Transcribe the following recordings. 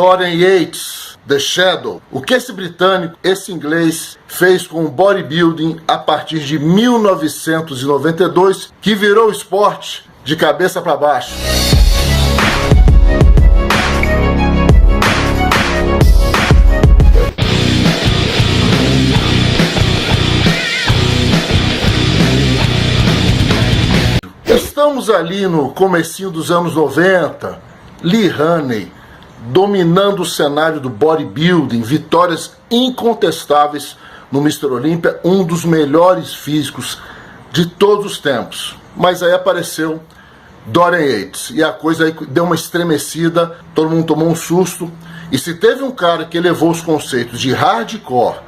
Dorian Yates, The Shadow. O que esse britânico, esse inglês, fez com o bodybuilding a partir de 1992, que virou o esporte de cabeça para baixo. Estamos ali no comecinho dos anos 90, Lee Haney dominando o cenário do bodybuilding, vitórias incontestáveis no Mr. Olympia, um dos melhores físicos de todos os tempos. Mas aí apareceu Dorian Yates e a coisa aí deu uma estremecida, todo mundo tomou um susto. E se teve um cara que elevou os conceitos de hardcore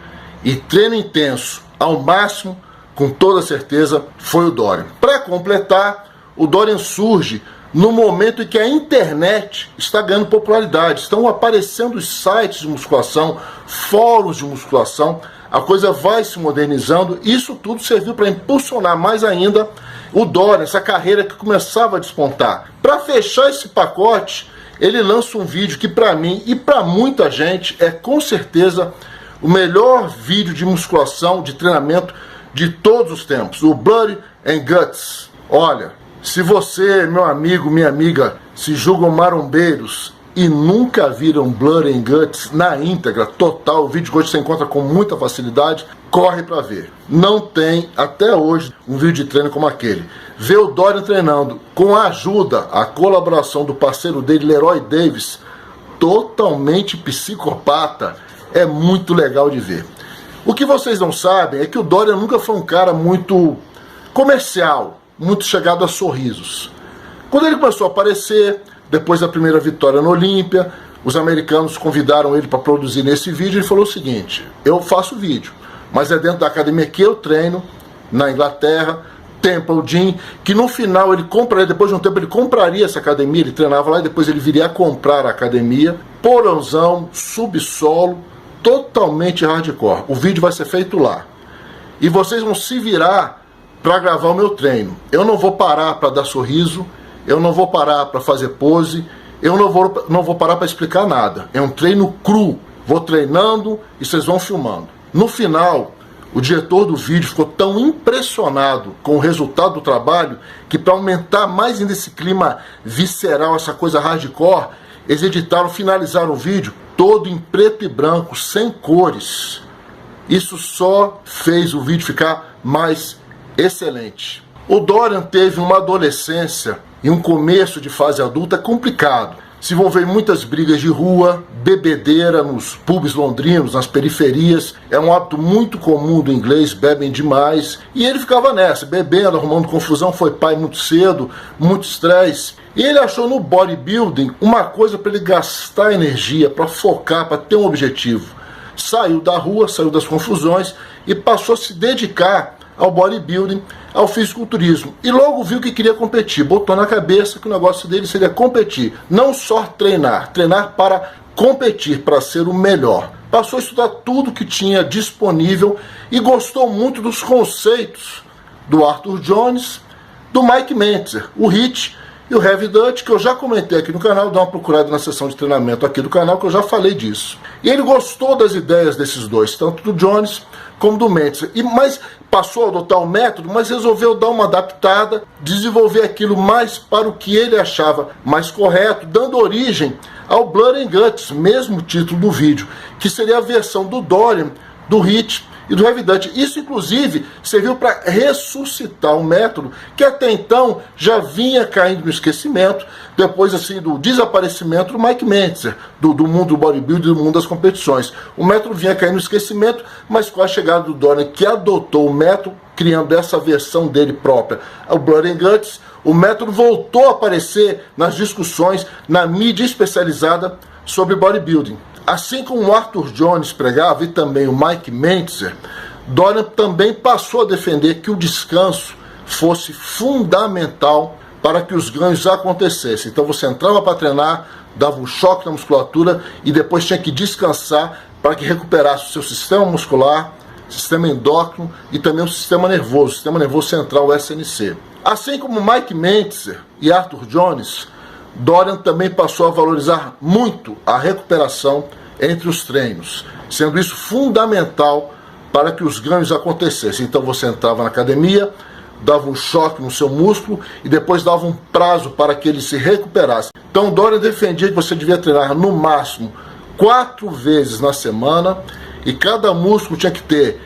e treino intenso ao máximo, com toda certeza foi o Dorian. Para completar, o Dorian surge no momento em que a internet está ganhando popularidade. Estão aparecendo os sites de musculação, fóruns de musculação, a coisa vai se modernizando. Isso tudo serviu para impulsionar mais ainda o Dorian, essa carreira que começava a despontar. Para fechar esse pacote, ele lança um vídeo que para mim e para muita gente é com certeza o melhor vídeo de musculação, de treinamento de todos os tempos, o Blood and Guts. Olha, se você, meu amigo, minha amiga, se julgam marombeiros e nunca viram Blood and Guts na íntegra, total, o vídeo que hoje você encontra com muita facilidade, corre para ver. Não tem, até hoje, um vídeo de treino como aquele. Ver o Dorian treinando com a ajuda, a colaboração do parceiro dele, Leroy Davis, totalmente psicopata, é muito legal de ver. O que vocês não sabem é que o Dorian nunca foi um cara muito comercial, muito chegado a sorrisos. Quando ele começou a aparecer, depois da primeira vitória no Olímpia, os americanos convidaram ele para produzir nesse vídeo. Ele falou o seguinte: eu faço vídeo, mas é dentro da academia que eu treino, na Inglaterra, Temple Gym, que no final ele compraria, depois de um tempo ele compraria essa academia, ele treinava lá e depois ele viria a comprar a academia, porãozão, subsolo, totalmente hardcore. O vídeo vai ser feito lá. E vocês vão se virar para gravar o meu treino. Eu não vou parar para dar sorriso, eu não vou parar para fazer pose, eu não vou parar para explicar nada. É um treino cru. Vou treinando e vocês vão filmando. No final, o diretor do vídeo ficou tão impressionado com o resultado do trabalho que, para aumentar mais ainda esse clima visceral, essa coisa hardcore, eles editaram, finalizaram o vídeo todo em preto e branco, sem cores. Isso só fez o vídeo ficar mais excelente. O Dorian teve uma adolescência e um começo de fase adulta complicado. Se envolveu em muitas brigas de rua, bebedeira nos pubs londrinos, nas periferias. É um hábito muito comum do inglês, bebem demais. E ele ficava nessa, bebendo, arrumando confusão. Foi pai muito cedo, muito estresse. E ele achou no bodybuilding uma coisa para ele gastar energia, para focar, para ter um objetivo. Saiu da rua, saiu das confusões e passou a se dedicar ao bodybuilding, ao fisiculturismo. E logo viu que queria competir. Botou na cabeça que o negócio dele seria competir. Não só treinar, treinar para competir, para ser o melhor. Passou a estudar tudo que tinha disponível e gostou muito dos conceitos do Arthur Jones, do Mike Mentzer, o HIIT e o Heavy Dutch, que eu já comentei aqui no canal. Dá uma procurada na seção de treinamento aqui do canal, que eu já falei disso. E ele gostou das ideias desses dois, tanto do Jones como do Mentzer. Mas passou a adotar o método, mas resolveu dar uma adaptada, desenvolver aquilo mais para o que ele achava mais correto, dando origem ao Blood and Guts, mesmo título do vídeo, que seria a versão do Dorian, do HIIT e do Heavy Dutch. Isso, inclusive, serviu para ressuscitar o método que até então já vinha caindo no esquecimento, depois assim do desaparecimento do Mike Mentzer, do mundo do bodybuilding, do mundo das competições. O método vinha caindo no esquecimento, mas com a chegada do Dorian, que adotou o método, criando essa versão dele própria, o Blood and Guts, o método voltou a aparecer nas discussões, na mídia especializada sobre bodybuilding. Assim como o Arthur Jones pregava e também o Mike Mentzer, Dorian também passou a defender que o descanso fosse fundamental para que os ganhos acontecessem. Então você entrava para treinar, dava um choque na musculatura e depois tinha que descansar para que recuperasse o seu sistema muscular, sistema endócrino e também o sistema nervoso central, o SNC. Assim como Mike Mentzer e Arthur Jones, Dorian também passou a valorizar muito a recuperação entre os treinos, sendo isso fundamental para que os ganhos acontecessem. Então você entrava na academia, dava um choque no seu músculo e depois dava um prazo para que ele se recuperasse. Então Dorian defendia que você devia treinar no máximo 4 vezes na semana e cada músculo tinha que ter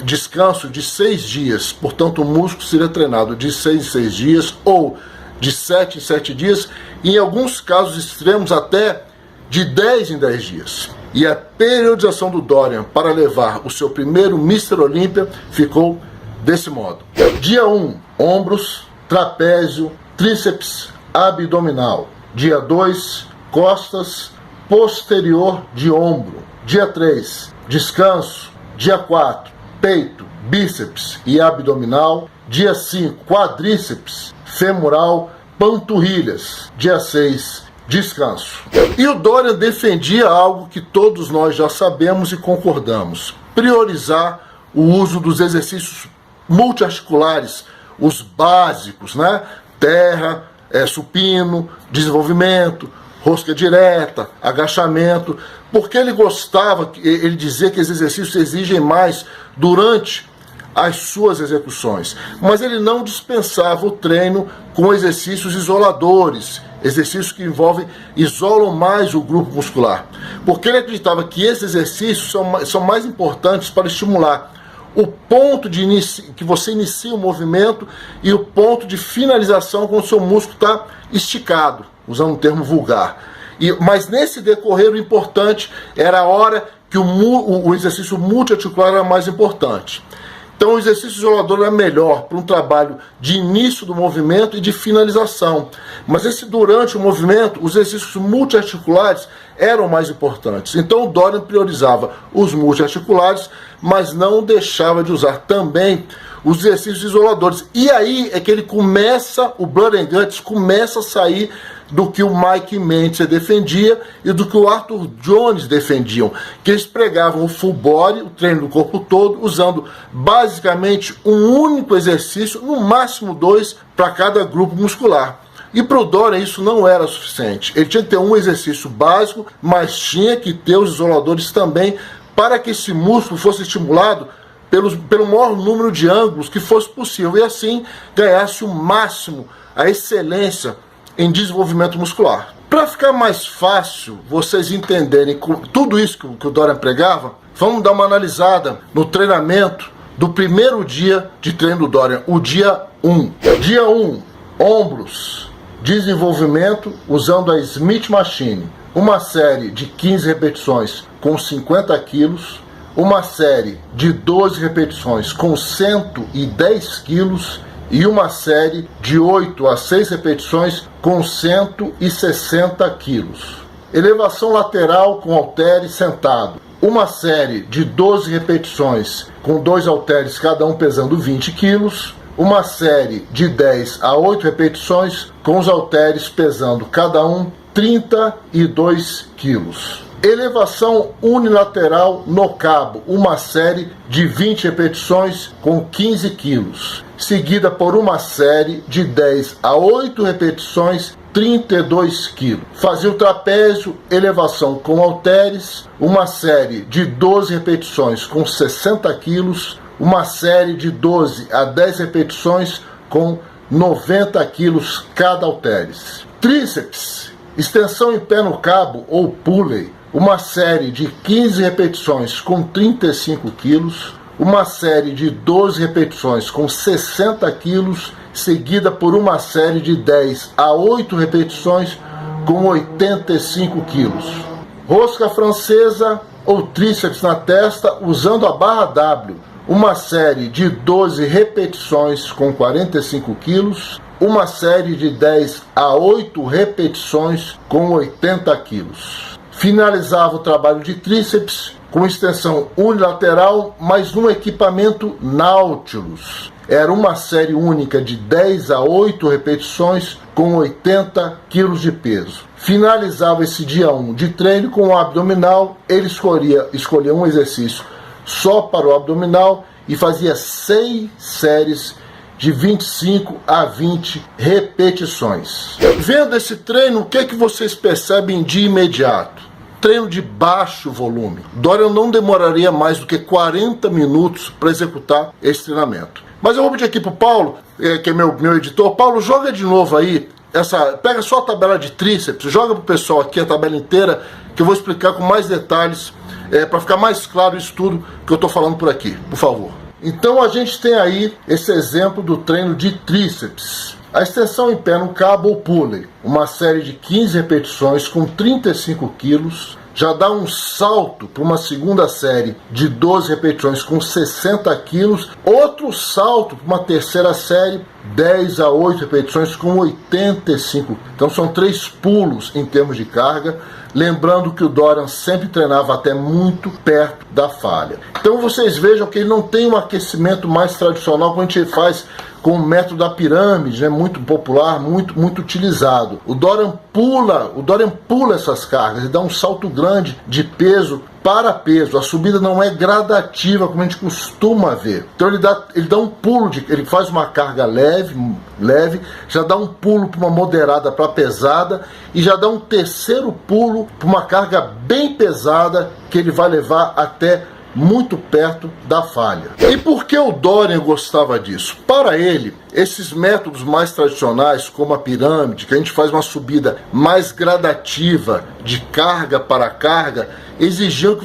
descanso de 6 dias. Portanto, o músculo seria treinado de 6 em 6 dias ou de 7 em 7 dias, e em alguns casos extremos até de 10 em 10 dias. E a periodização do Dorian para levar o seu primeiro Mr. Olympia ficou desse modo. Dia 1, ombros, trapézio, tríceps, abdominal. Dia 2, costas, posterior de ombro. Dia 3, descanso. Dia 4, peito, bíceps e abdominal. Dia 5, quadríceps, femoral, panturrilhas. Dia 6, descanso. E o Dorian defendia algo que todos nós já sabemos e concordamos: priorizar o uso dos exercícios multiarticulares, os básicos, né? Terra, supino, desenvolvimento, rosca direta, agachamento, porque ele gostava, ele dizia que esses exercícios exigem mais durante as suas execuções, mas ele não dispensava o treino com exercícios isoladores, exercícios que isolam mais o grupo muscular, porque ele acreditava que esses exercícios são mais importantes para estimular o ponto de início, que você inicia o movimento, e o ponto de finalização quando o seu músculo está esticado, usando um termo vulgar. Mas nesse decorrer, o importante era a hora que o exercício multiarticular era mais importante. Então o exercício isolador era melhor para um trabalho de início do movimento e de finalização. Mas durante o movimento, os exercícios multiarticulares eram mais importantes. Então o Dorian priorizava os multiarticulares, mas não deixava de usar também os exercícios isoladores. E aí é que o Blood and Guts começa a sair do que o Mike Mentzer defendia e do que o Arthur Jones defendiam, que eles pregavam o full body, o treino do corpo todo, usando basicamente um único exercício, no máximo 2, para cada grupo muscular. E para o Dorian isso não era suficiente. Ele tinha que ter um exercício básico, mas tinha que ter os isoladores também, para que esse músculo fosse estimulado pelo maior número de ângulos que fosse possível, e assim ganhasse o máximo, a excelência em desenvolvimento muscular. Para ficar mais fácil vocês entenderem tudo isso que o Dorian pregava, vamos dar uma analisada no treinamento do primeiro dia de treino do Dorian, o dia 1. Dia 1, ombros, desenvolvimento usando a Smith Machine. Uma série de 15 repetições com 50 quilos, uma série de 12 repetições com 110 quilos e uma série de 8 a 6 repetições com 160 quilos. Elevação lateral com halteres sentado. Uma série de 12 repetições com 2 halteres, cada um pesando 20 quilos. Uma série de 10 a 8 repetições com os halteres pesando cada um 32 quilos. Elevação unilateral no cabo, uma série de 20 repetições com 15 quilos, seguida por uma série de 10 a 8 repetições, 32 quilos. Fazia o trapézio, elevação com halteres, uma série de 12 repetições com 60 quilos, uma série de 12 a 10 repetições com 90 quilos cada halteres. Tríceps, extensão em pé no cabo ou pulley, uma série de 15 repetições com 35 quilos, uma série de 12 repetições com 60 quilos, seguida por uma série de 10 a 8 repetições com 85 quilos. Rosca francesa ou tríceps na testa usando a barra W, uma série de 12 repetições com 45 quilos, uma série de 10 a 8 repetições com 80 quilos. Finalizava o trabalho de tríceps com extensão unilateral, mas no equipamento Nautilus. Era uma série única de 10 a 8 repetições com 80 quilos de peso. Finalizava esse dia 1 de treino com o abdominal. Ele escolhia um exercício só para o abdominal e fazia 6 séries de 25 a 20 repetições. Vendo esse treino, o que é que vocês percebem de imediato? Treino de baixo volume. Dorian não demoraria mais do que 40 minutos para executar esse treinamento. Mas eu vou pedir aqui para o Paulo, que é meu editor. Paulo, joga de novo aí, pega só a tabela de tríceps, joga para o pessoal aqui a tabela inteira, que eu vou explicar com mais detalhes, para ficar mais claro isso tudo que eu estou falando por aqui, por favor. Então a gente tem aí esse exemplo do treino de tríceps. A extensão em pé no cabo ou pulley, uma série de 15 repetições com 35 quilos, já dá um salto para uma segunda série de 12 repetições com 60 quilos, outro salto para uma terceira série, 10 a 8 repetições com 85. Então são 3 pulos em termos de carga, lembrando que o Dorian sempre treinava até muito perto da falha. Então vocês vejam que ele não tem um aquecimento mais tradicional como a gente faz com o método da pirâmide, né, muito popular, muito utilizado. O Dorian pula essas cargas e dá um salto grande de peso, a subida não é gradativa como a gente costuma ver. Então ele dá um pulo, ele faz uma carga leve, já dá um pulo para uma moderada para pesada e já dá um terceiro pulo para uma carga bem pesada que ele vai levar até muito perto da falha. E por que o Dorian gostava disso? Para ele, esses métodos mais tradicionais, como a pirâmide, que a gente faz uma subida mais gradativa de carga para carga, exigem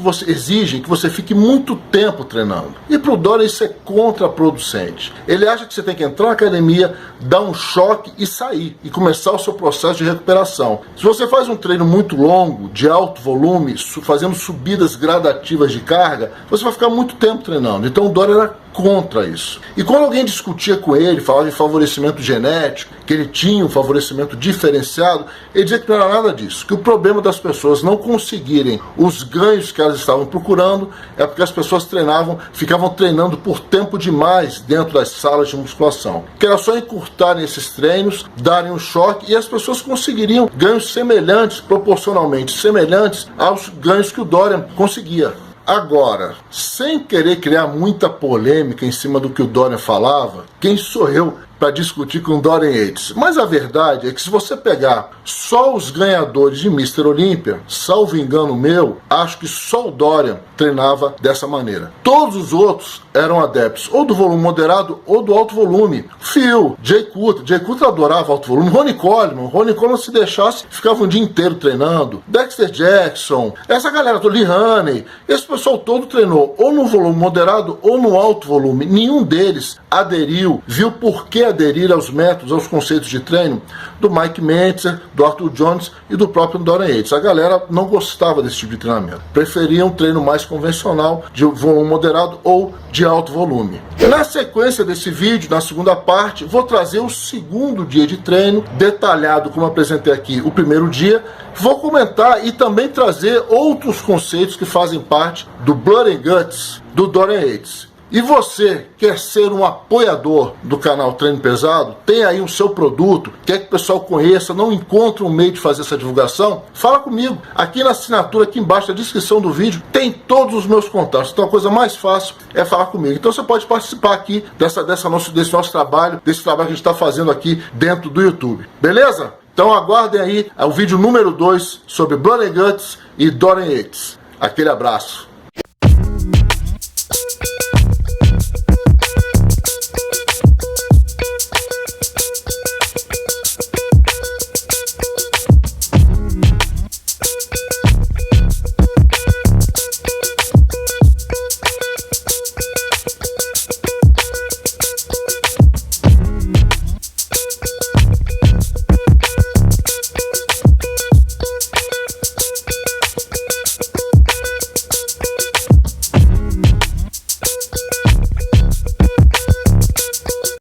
que você fique muito tempo treinando. E para o Dorian isso é contraproducente. Ele acha que você tem que entrar na academia, dar um choque e sair, e começar o seu processo de recuperação. Se você faz um treino muito longo, de alto volume, fazendo subidas gradativas de carga, você vai ficar muito tempo treinando. Então o Dorian era contra isso. E quando alguém discutia com ele, falava de favorecimento genético, que ele tinha um favorecimento diferenciado, ele dizia que não era nada disso, que o problema das pessoas não conseguirem os ganhos que elas estavam procurando é porque as pessoas ficavam treinando por tempo demais dentro das salas de musculação. Que era só encurtarem esses treinos, darem um choque e as pessoas conseguiriam ganhos semelhantes, proporcionalmente semelhantes aos ganhos que o Dorian conseguia. Agora, sem querer criar muita polêmica em cima do que o Dorian falava, quem sou eu para discutir com o Dorian Yates? Mas a verdade é que se você pegar só os ganhadores de Mr. Olympia, salvo engano meu, acho que só o Dorian treinava dessa maneira. Todos os outros eram adeptos ou do volume moderado ou do alto volume. Phil, Jay Cutler adorava alto volume. Ronnie Coleman se deixasse, ficava um dia inteiro treinando. Dexter Jackson, essa galera do Lee Haney, esse pessoal todo treinou ou no volume moderado ou no alto volume. Nenhum deles aderiu, viu por que aderir aos métodos, aos conceitos de treino do Mike Mentzer, do Arthur Jones e do próprio Dorian Yates. A galera não gostava desse tipo de treinamento. Preferia um treino mais convencional, de volume moderado ou de alto volume. Na sequência desse vídeo, na segunda parte, vou trazer o segundo dia de treino, detalhado como apresentei aqui o primeiro dia. Vou comentar e também trazer outros conceitos que fazem parte do Blood and Guts do Dorian Yates. E você quer ser um apoiador do canal Treino Pesado? Tem aí o seu produto, quer que o pessoal conheça, não encontra um meio de fazer essa divulgação? Fala comigo. Aqui na assinatura, aqui embaixo, na descrição do vídeo, tem todos os meus contatos. Então a coisa mais fácil é falar comigo. Então você pode participar aqui desse nosso trabalho, desse trabalho que a gente está fazendo aqui dentro do YouTube. Beleza? Então aguardem aí o vídeo número 2 sobre Blood and Guts e Dorian Yates. Aquele abraço.